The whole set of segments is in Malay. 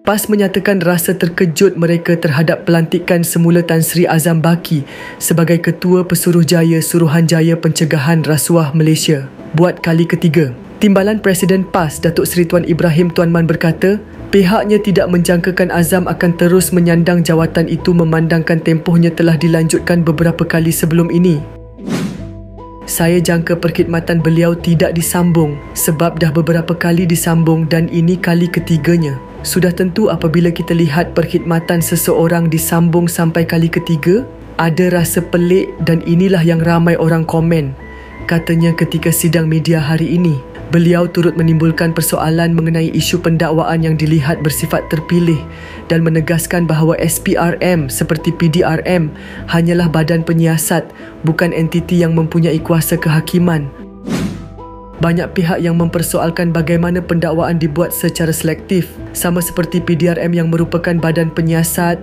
PAS menyatakan rasa terkejut mereka terhadap pelantikan semula Tan Sri Azam Baki sebagai Ketua Pesuruhjaya Suruhanjaya Pencegahan Rasuah Malaysia buat kali ketiga. Timbalan Presiden PAS, Datuk Seri Tuan Ibrahim Tuan Man berkata, pihaknya tidak menjangkakan Azam akan terus menyandang jawatan itu memandangkan tempohnya telah dilanjutkan beberapa kali sebelum ini. Saya jangka perkhidmatan beliau tidak disambung sebab dah beberapa kali disambung dan ini kali ketiganya. Sudah tentu apabila kita lihat perkhidmatan seseorang disambung sampai kali ketiga, ada rasa pelik dan inilah yang ramai orang komen, katanya ketika sidang media hari ini. Beliau turut menimbulkan persoalan mengenai isu pendakwaan yang dilihat bersifat terpilih dan menegaskan bahawa SPRM seperti PDRM hanyalah badan penyiasat, bukan entiti yang mempunyai kuasa kehakiman. Banyak pihak yang mempersoalkan bagaimana pendakwaan dibuat secara selektif, sama seperti PDRM yang merupakan badan penyiasat,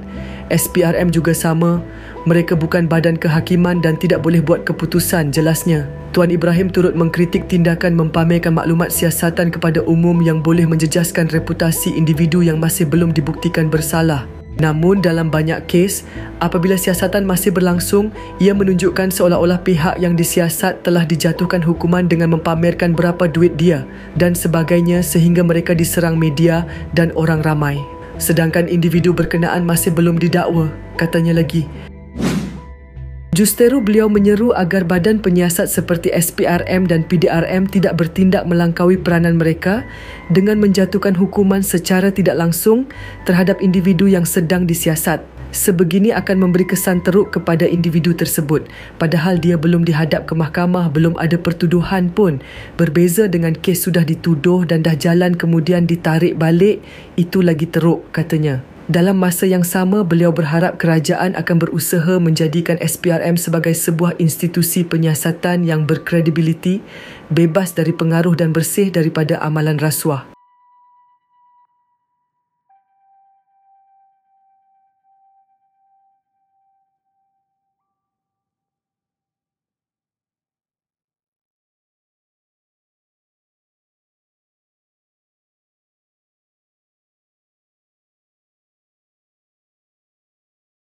SPRM juga sama. Mereka bukan badan kehakiman dan tidak boleh buat keputusan, jelasnya. Tuan Ibrahim turut mengkritik tindakan mempamerkan maklumat siasatan kepada umum yang boleh menjejaskan reputasi individu yang masih belum dibuktikan bersalah. Namun dalam banyak kes, apabila siasatan masih berlangsung, ia menunjukkan seolah-olah pihak yang disiasat telah dijatuhkan hukuman dengan mempamerkan berapa duit dia dan sebagainya sehingga mereka diserang media dan orang ramai. Sedangkan individu berkenaan masih belum didakwa, katanya lagi. Justeru beliau menyeru agar badan penyiasat seperti SPRM dan PDRM tidak bertindak melangkaui peranan mereka dengan menjatuhkan hukuman secara tidak langsung terhadap individu yang sedang disiasat. Sebegini akan memberi kesan teruk kepada individu tersebut, padahal dia belum dihadap ke mahkamah, belum ada pertuduhan pun. Berbeza dengan kes sudah dituduh dan dah jalan kemudian ditarik balik, itu lagi teruk, katanya. Dalam masa yang sama, beliau berharap kerajaan akan berusaha menjadikan SPRM sebagai sebuah institusi penyiasatan yang berkredibiliti, bebas dari pengaruh dan bersih daripada amalan rasuah.